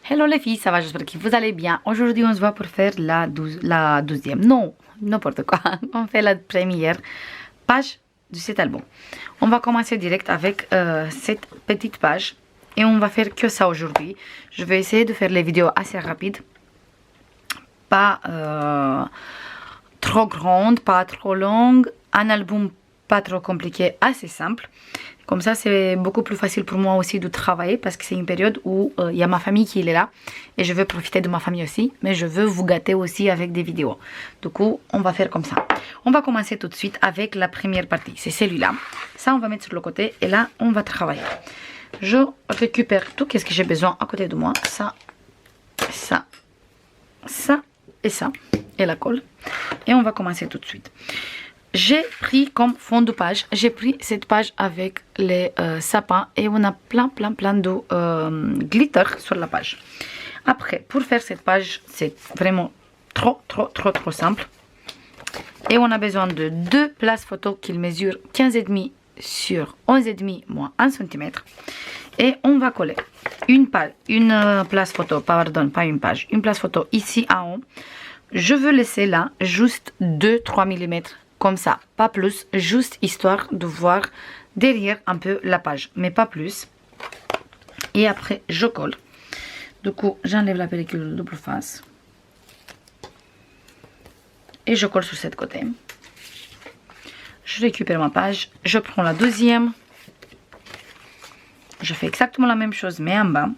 Hello les filles, ça va, j'espère que vous allez bien. Aujourd'hui, on se voit pour faire la 12e. Non, n'importe quoi. On fait la première page de cet album. On va commencer direct avec cette petite page. Et on va faire que ça aujourd'hui. Je vais essayer de faire les vidéos assez rapides. Pas trop grandes, pas trop longues. Un album pas trop compliqué, assez simple. Comme ça, c'est beaucoup plus facile pour moi aussi de travailler parce que c'est une période où il y a ma famille qui est là et je veux profiter de ma famille aussi, mais je veux vous gâter aussi avec des vidéos. Du coup, on va faire comme ça. On va commencer tout de suite avec la première partie, c'est celui-là. Ça, on va mettre sur le côté et là, on va travailler. Je récupère tout ce que j'ai besoin à côté de moi. Ça, ça, ça et ça. Et la colle. Et on va commencer tout de suite. J'ai pris comme fond de page, j'ai pris cette page avec les sapins et on a plein de glitter sur la page. Après, pour faire cette page, c'est vraiment trop simple. Et on a besoin de deux places photo qui mesurent 15,5 sur 11,5 moins 1 cm. Et on va coller une place photo, pardon, pas une page, une place photo ici en haut. Je veux laisser là juste 2-3 mm. Comme ça, pas plus, juste histoire de voir derrière un peu la page, mais pas plus. Et après, je colle. Du coup, j'enlève la pellicule de double face. Et je colle sur cette côté. Je récupère ma page, je prends la deuxième. Je fais exactement la même chose, mais en bas.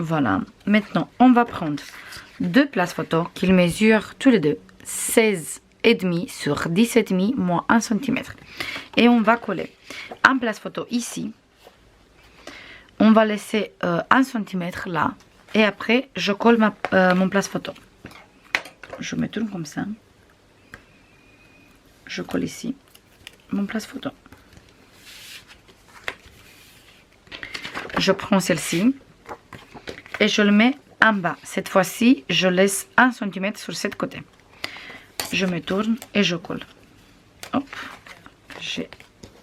Voilà, maintenant on va prendre deux places photo qui mesurent tous les deux 16,5 sur 17,5 moins 1 cm. Et on va coller en place photo ici. On va laisser 1 cm là. Et après, je colle mon place photo. Je me tourne comme ça. Je colle ici mon place photo. Je prends celle-ci. Et je le mets en bas. Cette fois-ci, je laisse 1 cm sur cette côté. Je me tourne et je colle. Hop. J'ai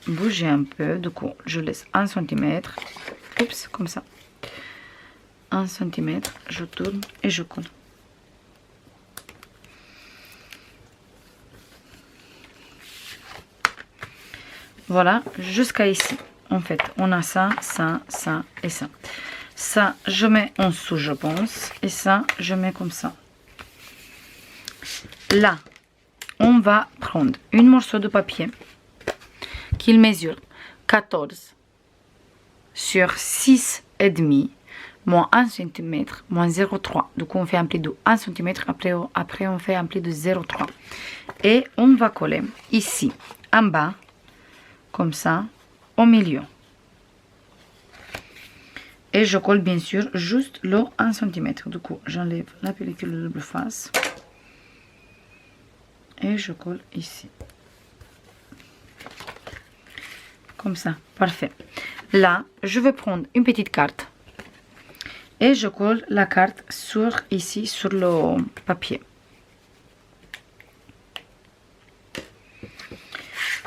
bougé un peu. Du coup, je laisse 1 cm. Oups, comme ça. 1 cm. Je tourne et je colle. Voilà, jusqu'à ici. En fait, on a ça, ça, ça et ça. Ça, je mets en dessous, je pense. Et ça, je mets comme ça. Là, on va prendre un morceau de papier qui mesure 14 sur 6,5 moins 1 cm moins 0,3. Donc, on fait un pli de 1 cm. Après, on fait un pli de 0,3. Et on va coller ici, en bas, comme ça, au milieu. Et je colle bien sûr juste le 1 cm. Du coup, j'enlève la pellicule de double face. Et je colle ici. Comme ça, parfait. Là, je vais prendre une petite carte. Et je colle la carte ici, sur le papier.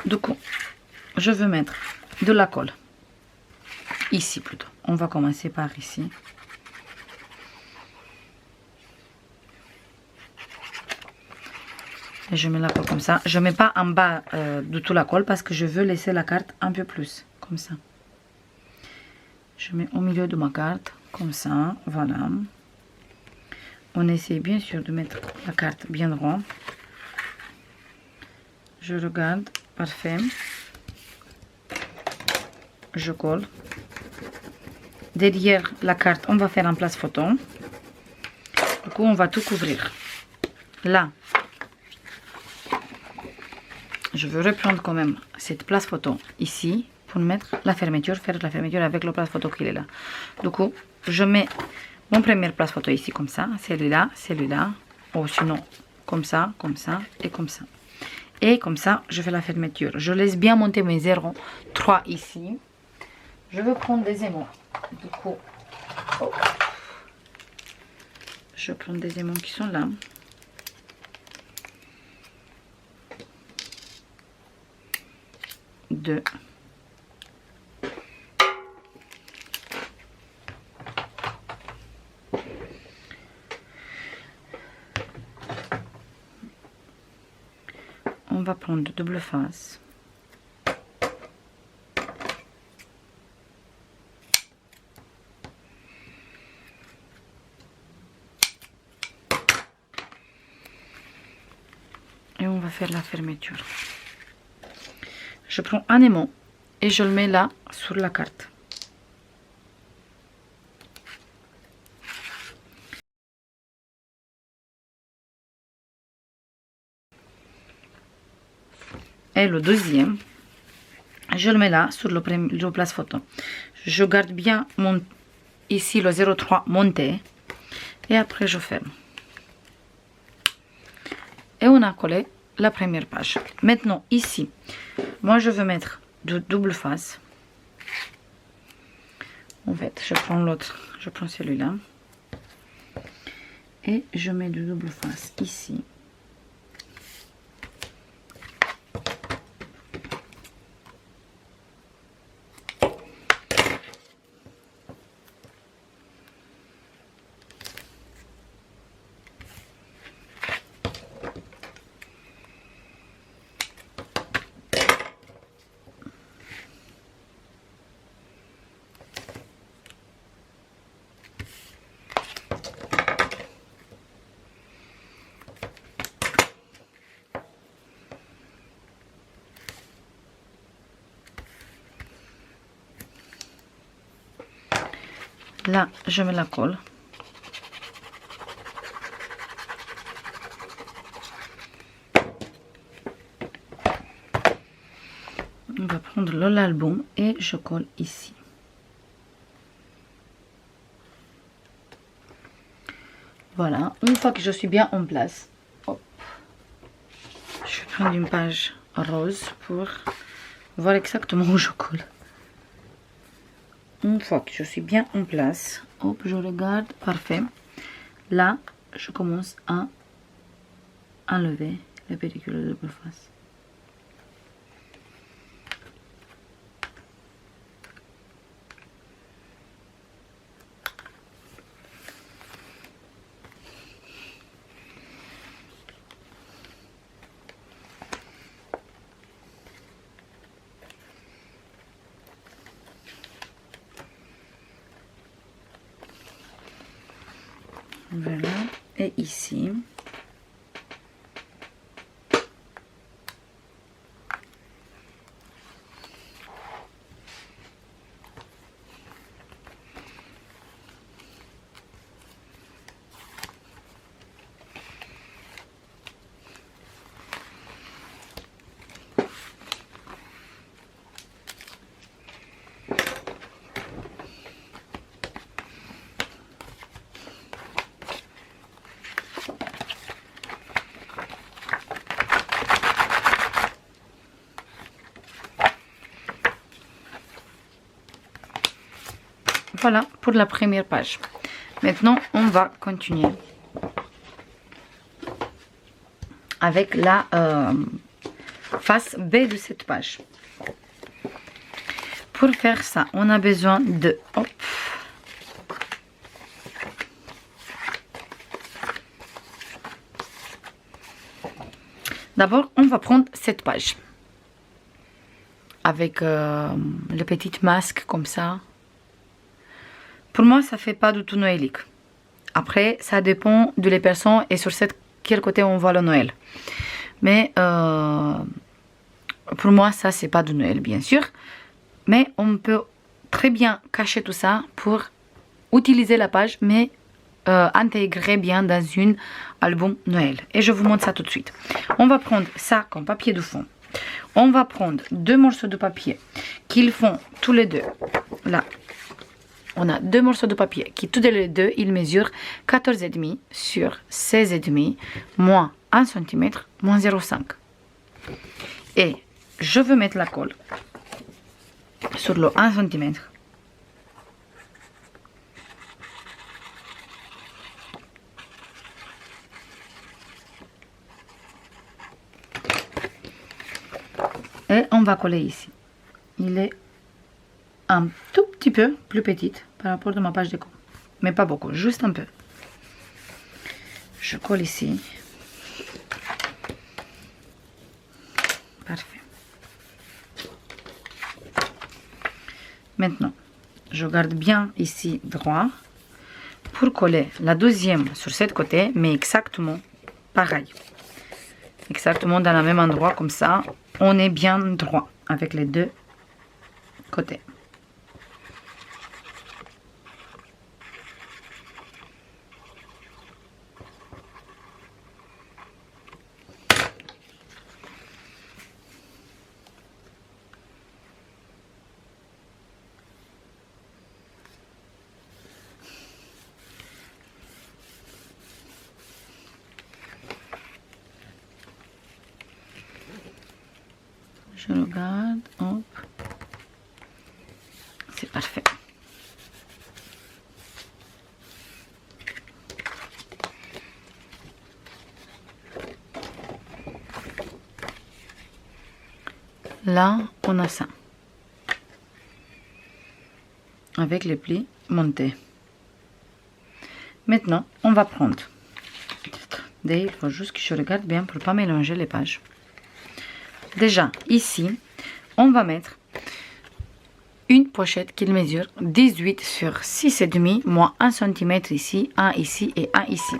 Du coup, je veux mettre de la colle. Ici plutôt. On va commencer par ici. Et je mets la colle comme ça. Je ne mets pas en bas de tout la colle parce que je veux laisser la carte un peu plus. Comme ça. Je mets au milieu de ma carte. Comme ça. Voilà. On essaie bien sûr de mettre la carte bien droit. Je regarde. Parfait. Je colle. Derrière la carte, on va faire en place photo. Du coup, on va tout couvrir. Là, je veux reprendre quand même cette place photo ici pour mettre la fermeture, faire la fermeture avec le place photo qui est là. Du coup, je mets mon première place photo ici comme ça, celui-là, ou sinon comme ça et comme ça. Et comme ça, je fais la fermeture. Je laisse bien monter mes 0,3 ici. Je vais prendre des aimants. Du coup, oh. Je prends des aimants qui sont là. Deux. On va prendre de double face. Et on va faire la fermeture. Je prends un aimant et je le mets là sur la carte. Et le deuxième, je le mets là sur le place photo. Je garde bien ici le 0,3 monté et après je ferme. Et on a collé la première page. Maintenant ici, moi je veux mettre de double face. En fait, je prends l'autre, je prends celui-là et je mets de double face ici. Là, je mets la colle. On va prendre l'album et je colle ici. Voilà, une fois que je suis bien en place, hop, je vais prendre une page rose pour voir exactement où je colle. Une fois que je suis bien en place, hop, je regarde, parfait. Là, je commence à enlever les pellicules de double face. Voilà, et ici. Voilà pour la première page. Maintenant, on va continuer avec la face B de cette page. Pour faire ça, on a besoin de... Hop. D'abord, on va prendre cette page avec les petites masques comme ça. Pour moi, ça fait pas du tout noëlique. Après, ça dépend de les personnes et sur quel côté on voit le Noël. Mais pour moi, ça, c'est pas de Noël, bien sûr. Mais on peut très bien cacher tout ça pour utiliser la page, mais intégrer bien dans une album Noël. Et je vous montre ça tout de suite. On va prendre ça comme papier de fond. On va prendre deux morceaux de papier qu'ils font tous les deux. Là, on a deux morceaux de papier qui tous les deux, ils mesurent 14,5 sur 16,5 moins 1 cm moins 0,5. Et je veux mettre la colle sur le 1 cm. Et on va coller ici. Il est un tout petit peu plus petite par rapport à ma page déco. Mais pas beaucoup, juste un peu. Je colle ici. Parfait. Maintenant, je garde bien ici droit pour coller la deuxième sur ce côté, mais exactement pareil. Exactement dans le même endroit, comme ça, on est bien droit avec les deux côtés. Je regarde, hop, c'est parfait. Là, on a ça. Avec les plis montés. Maintenant, on va prendre. Il faut juste que je regarde bien pour ne pas mélanger les pages. Déjà, ici, on va mettre une pochette qui mesure 18 sur 6,5, moins 1 cm ici, 1 ici et 1 ici.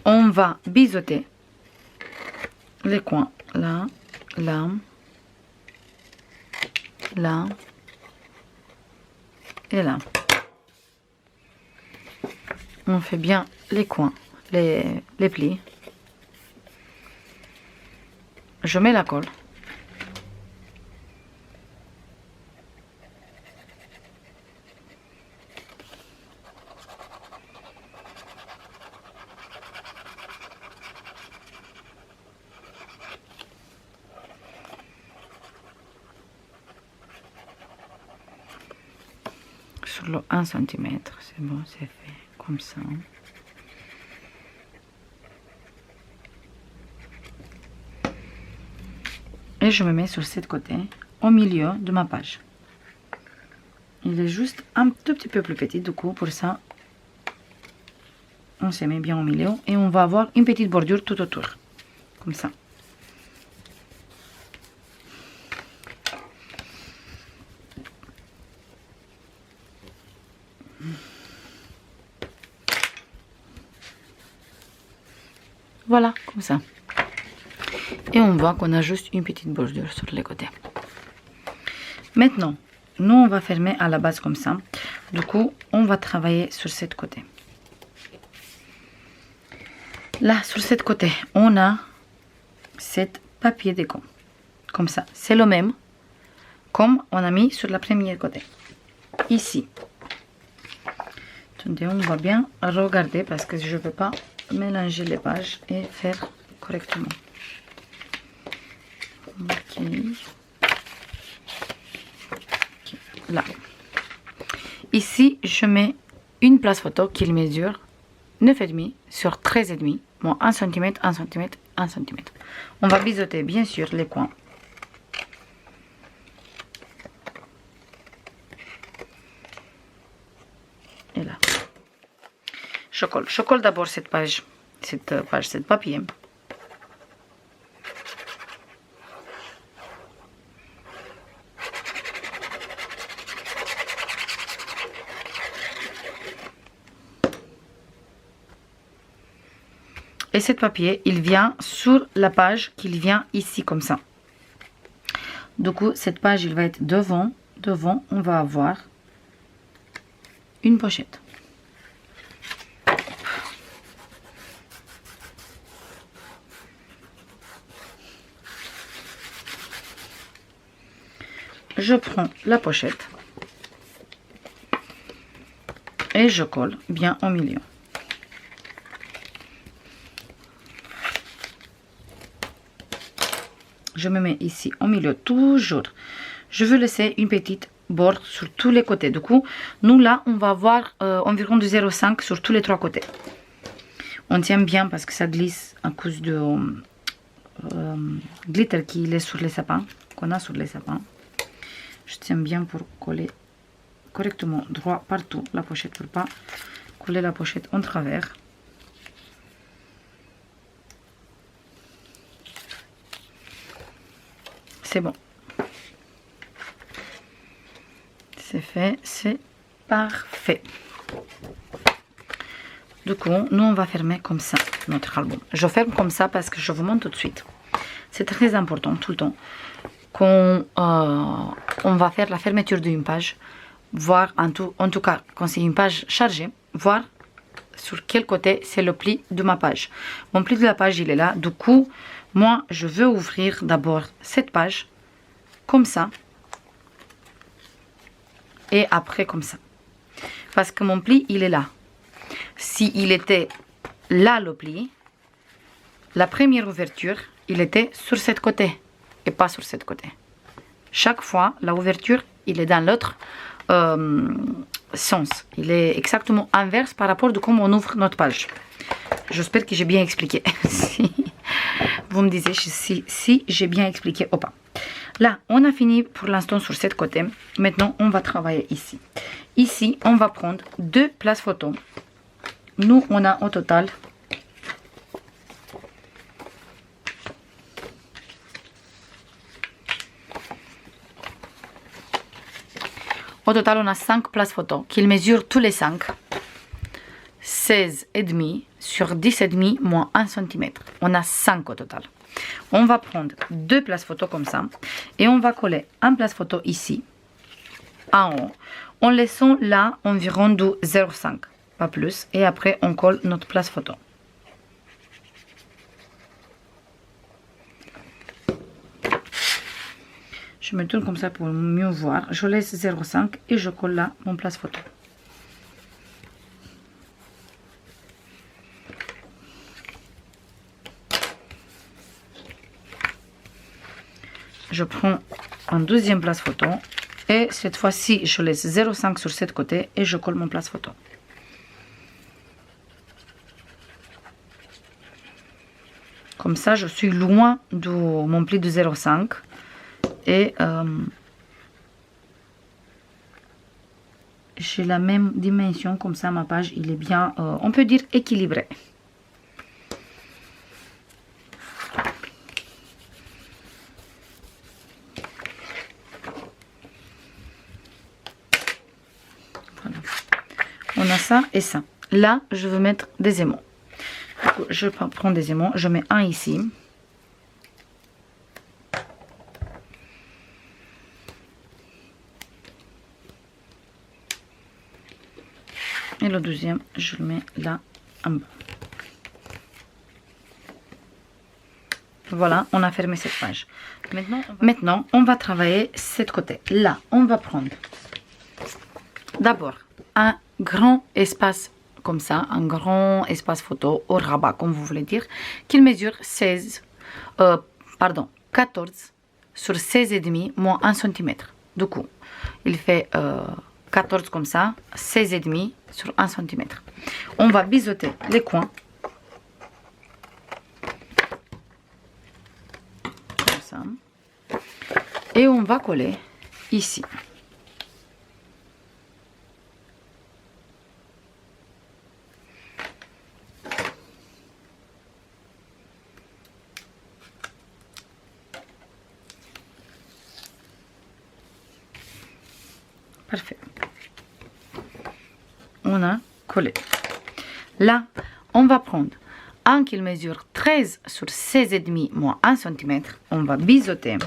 On va biseauter les coins là, là, là et là. On fait bien les coins, les plis. Je mets la colle. Sur le 1 cm, c'est bon, c'est fait comme ça. Et je me mets sur ce côté, au milieu de ma page. Il est juste un tout petit peu plus petit, du coup, pour ça, on se met bien au milieu et on va avoir une petite bordure tout autour, comme ça. Voilà, comme ça. Et on voit qu'on a juste une petite bordure sur les côtés. Maintenant, nous on va fermer à la base comme ça. Du coup, on va travailler sur ce côté. Là, sur ce côté, on a cet papier déco. Comme ça. C'est le même comme on a mis sur la première côté. Ici. Attendez, on va bien regarder parce que je ne veux pas mélanger les pages et faire correctement. Ok. Là. Ici, je mets une place photo qui mesure 9,5 sur 13,5, moins 1 cm, 1 cm, 1 cm. On va biseauter bien sûr les coins. Et là. Je colle d'abord cette page, cette papier. Et ce papier, il vient sur la page qu'il vient ici comme ça. Du coup, cette page, il va être devant. Devant, on va avoir une pochette. Je prends la pochette et je colle bien au milieu. je me mets ici au milieu toujours. Je veux laisser une petite borde sur tous les côtés. Du coup, nous là, on va avoir environ de 0,5 sur tous les trois côtés. On tient bien parce que ça glisse à cause de glitter qui est sur les sapins, qu'on a sur les sapins. Je tiens bien pour coller correctement droit partout la pochette pour pas coller la pochette en travers. C'est bon. C'est fait, c'est parfait. Du coup, nous on va fermer comme ça notre album. Je ferme comme ça parce que je vous montre tout de suite. C'est très important tout le temps qu'on on va faire la fermeture d'une page, voir en tout cas quand c'est une page chargée, voir sur quel côté c'est le pli de ma page. Mon pli de la page il est là. Du coup, moi je veux ouvrir d'abord cette page comme ça et après comme ça. Parce que mon pli il est là. Si il était là le pli, la première ouverture, il était sur ce côté et pas sur ce côté. Chaque fois, la ouverture, il est dans l'autre sens. Il est exactement inverse par rapport de comment on ouvre notre page. J'espère que j'ai bien expliqué. Si vous me disiez si j'ai bien expliqué ou pas. Là, on a fini pour l'instant sur ce côté. Maintenant, on va travailler ici. Ici, on va prendre 2 places photos. Nous, on a au total on a 5 places photos qu'ils mesurent tous les 5. 16,5 sur 10,5 moins 1 cm. On a 5 au total. On va prendre 2 places photos comme ça. Et on va coller un place photo ici, en haut. En laissant là environ de 0,5. Pas plus. Et après, on colle notre place photo. Je me tourne comme ça pour mieux voir. Je laisse 0,5 et je colle là mon place photo. Je prends un deuxième place photo et cette fois-ci, je laisse 0,5 sur ce côté et je colle mon place photo. Comme ça, je suis loin de mon pli de 0,5 et j'ai la même dimension. Comme ça, ma page, il est bien, on peut dire, équilibré. Voilà. On a ça et ça. Là, je veux mettre des aimants. Je prends des aimants, je mets un ici. Et le deuxième, je le mets là en bas. Voilà, on a fermé cette page. Maintenant, on va travailler cet côté. Là, on va prendre d'abord un grand espace comme ça, un grand espace photo au rabat, comme vous voulez dire, qu'il mesure 14 sur 16,5 moins 1 cm. Du coup, il fait 14 comme ça, 16,5 sur 1 cm. On va biseauter les coins. Comme ça. Et on va coller ici. Parfait. On a collé. Là, on va prendre un qui mesure 13 sur 16,5 moins 1 cm. On va biseauter.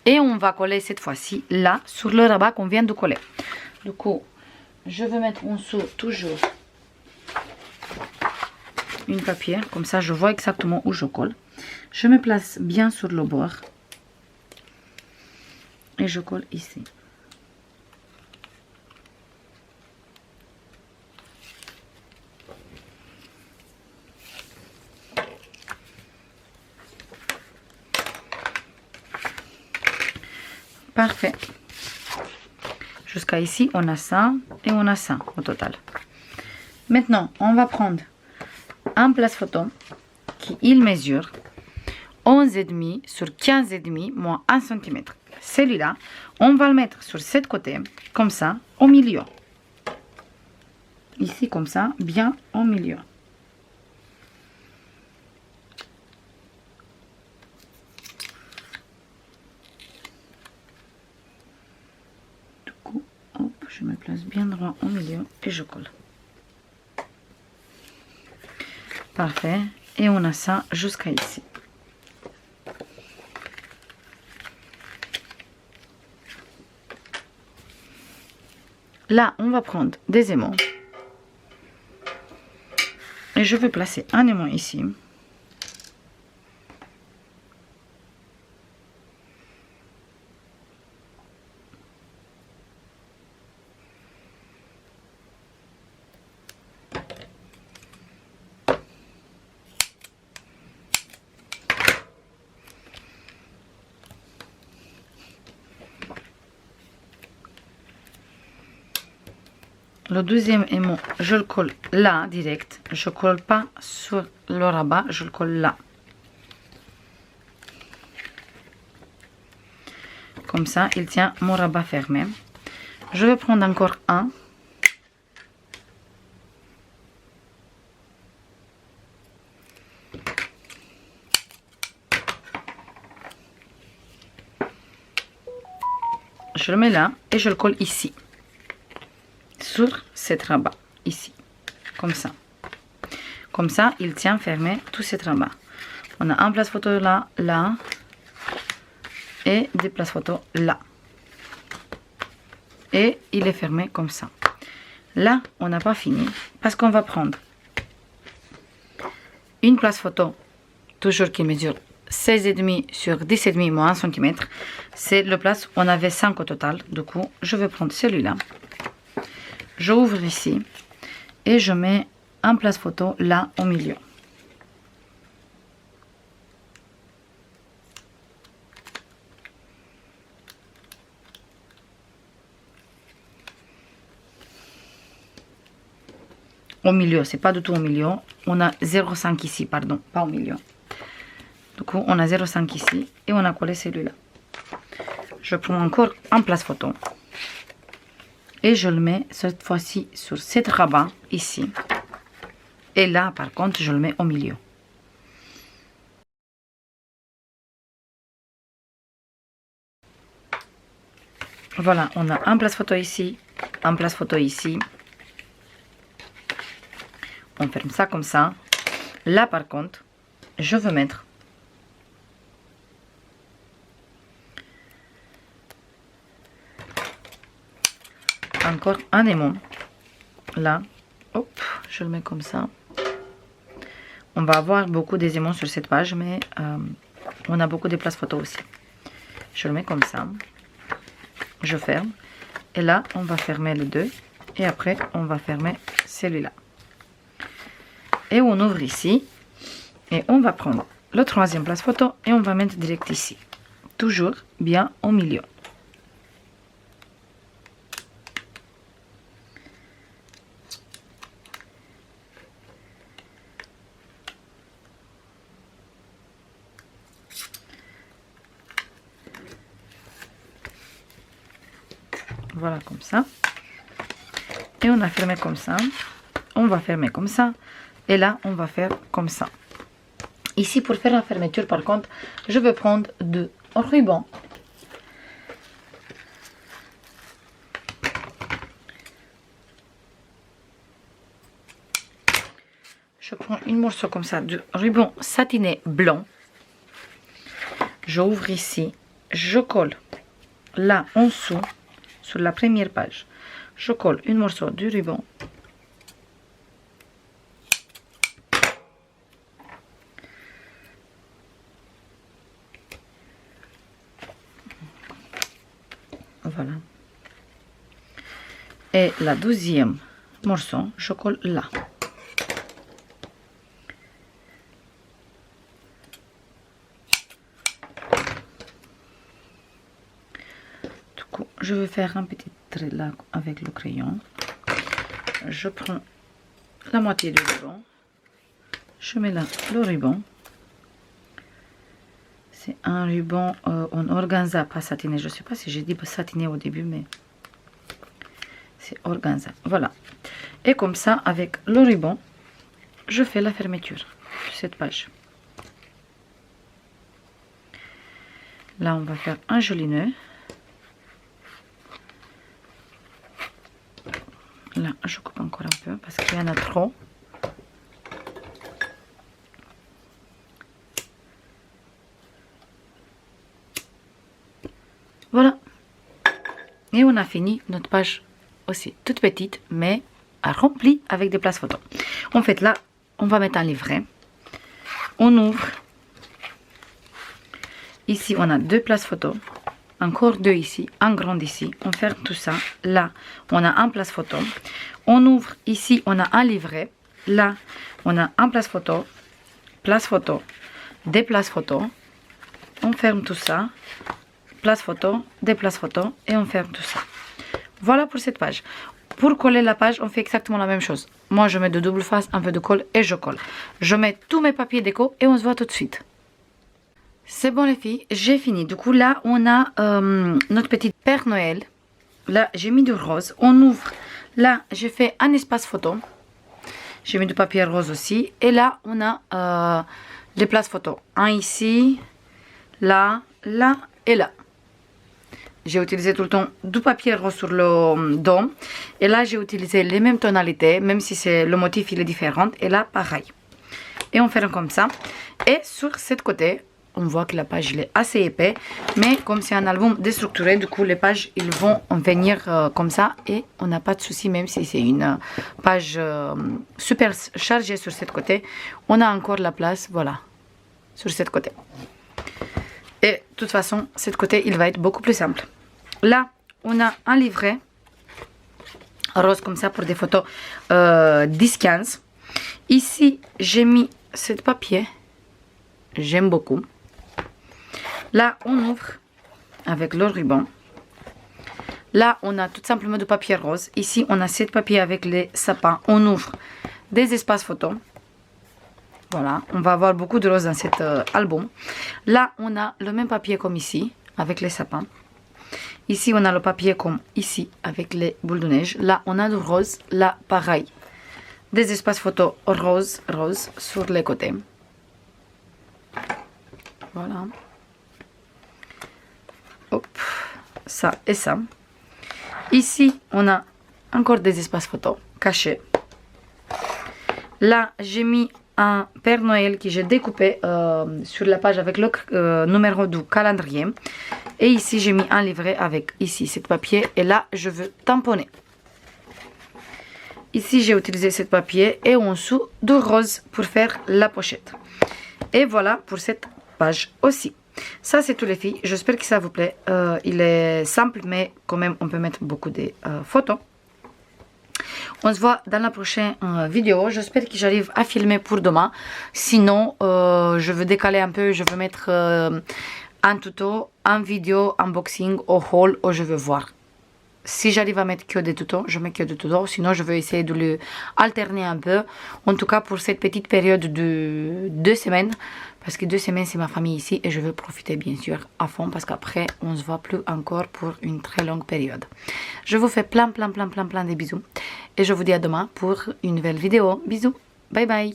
Et on va coller cette fois-ci là sur le rabat qu'on vient de coller. Du coup, je vais mettre en dessous toujours une papier. Comme ça, je vois exactement où je colle. Je me place bien sur le bord. Et je colle ici. Parfait. Jusqu'à ici, on a ça et on a ça au total. Maintenant, on va prendre un place photo qui il mesure 11,5 sur 15,5 moins 1 cm. Celui-là, on va le mettre sur ce côté, comme ça, au milieu. Ici, comme ça, bien au milieu. Du coup, hop, je me place bien droit au milieu et je colle. Parfait. Et on a ça jusqu'à ici. Là, on va prendre des aimants. Et je vais placer un aimant ici. Le deuxième aimant, je le colle là, direct. Je ne colle pas sur le rabat, je le colle là. Comme ça, il tient mon rabat fermé. Je vais prendre encore un. Je le mets là et je le colle ici. Sur cette rabat, ici. Comme ça. Comme ça, il tient fermé tout cet rabat. On a un place photo là, là. Et des places photo là. Et il est fermé comme ça. Là, on n'a pas fini. Parce qu'on va prendre une place photo, toujours qui mesure 16,5 sur 10,5 moins 1 cm. C'est le place où on avait 5 au total. Du coup, je vais prendre celui-là. J'ouvre ici. Et je mets un place photo là au milieu. Au milieu, c'est pas du tout au milieu. On a 0,5 ici, pardon, pas au milieu. Du coup, on a 0,5 ici et on a collé celui-là. Je prends encore un place photo. Et je le mets cette fois-ci sur cette rabat ici. Et là, par contre, je le mets au milieu. Voilà, on a un place photo ici, un place photo ici. On ferme ça comme ça. Là, par contre, je veux mettre encore un aimant. Là, hop, je le mets comme ça. On va avoir beaucoup des aimants sur cette page, mais on a beaucoup de places photos aussi. Je le mets comme ça. Je ferme. Et là, on va fermer les deux. Et après, on va fermer celui-là. Et on ouvre ici. Et on va prendre le troisième place photo. Et on va mettre direct ici. Toujours bien au milieu. Voilà, comme ça. Et on a fermé comme ça. On va fermer comme ça. Et là, on va faire comme ça. Ici, pour faire la fermeture, par contre, je vais prendre deux rubans. Je prends une morceau comme ça de ruban satiné blanc. J'ouvre ici. Je colle là en dessous. Sur la première page, je colle une morceau de ruban. Voilà. Et la deuxième morceau, je colle là. je vais faire un petit trait là avec le crayon. Je prends la moitié du ruban. Je mets là le ruban. C'est un ruban en organza, pas satiné. Je ne sais pas si j'ai dit satiné au début, mais c'est organza. Voilà. Et comme ça, avec le ruban, je fais la fermeture de cette page. Là, on va faire un joli nœud. Là, je coupe encore un peu parce qu'il y en a trop. Voilà. Et on a fini notre page aussi toute petite, mais remplie avec des places photos. En fait, là, on va mettre un livret. On ouvre. Ici, on a 2 places photos. Encore 2 ici, un grand ici. On ferme tout ça. Là, on a un place photo. On ouvre. Ici, on a un livret. Là, on a un place photo, des places photos. On ferme tout ça. Place photo, des places photos. Et on ferme tout ça. Voilà pour cette page. Pour coller la page, on fait exactement la même chose. Moi, je mets de double face, un peu de colle et je colle. Je mets tous mes papiers déco et on se voit tout de suite. C'est bon les filles, j'ai fini. Du coup là on a notre petite Père Noël. Là j'ai mis du rose. On ouvre. Là j'ai fait un espace photo. J'ai mis du papier rose aussi. Et là on a les places photo. Un ici, là, là et là. J'ai utilisé tout le temps du papier rose sur le dos. Et là j'ai utilisé les mêmes tonalités, même si le motif il est différent. Et là pareil. Et on fait comme ça. Et sur cette côté, on voit que la page il est assez épais, mais comme c'est un album déstructuré, du coup les pages ils vont venir comme ça et on n'a pas de souci, même si c'est une page super chargée sur cette côté, on a encore la place, voilà, sur cette côté. Et de toute façon, cette côté il va être beaucoup plus simple. Là, on a un livret rose comme ça pour des photos 10-15. Ici, j'ai mis ce papier, j'aime beaucoup. Là, on ouvre avec le ruban. Là, on a tout simplement du papier rose. Ici, on a 7 papiers avec les sapins. On ouvre des espaces photos. Voilà, on va avoir beaucoup de rose dans cet album. Là, on a le même papier comme ici, avec les sapins. Ici, on a le papier comme ici, avec les boules de neige. Là, on a du rose. Là, pareil. Des espaces photos rose, rose sur les côtés. Voilà. Hop, ça et ça. Ici, on a encore des espaces photos cachés. Là, j'ai mis un Père Noël que j'ai découpé sur la page avec le numéro du calendrier. Et ici, j'ai mis un livret avec ici, ce papier. Et là, je veux tamponner. Ici, j'ai utilisé ce papier et en dessous du rose pour faire la pochette. Et voilà pour cette page aussi. Ça c'est tout les filles, j'espère que ça vous plaît. Il est simple mais quand même on peut mettre beaucoup de photos. On se voit dans la prochaine vidéo. J'espère que j'arrive à filmer pour demain. Sinon je veux décaler un peu, je veux mettre un tuto, un vidéo, unboxing au haul où je veux voir. Si j'arrive à mettre que des tutos, je mets que des tutos. Sinon, je vais essayer de le alterner un peu. En tout cas, pour cette petite période de 2 semaines. Parce que 2 semaines, c'est ma famille ici. Et je veux profiter, bien sûr, à fond. Parce qu'après, on ne se voit plus encore pour une très longue période. Je vous fais plein de bisous. Et je vous dis à demain pour une nouvelle vidéo. Bisous. Bye bye.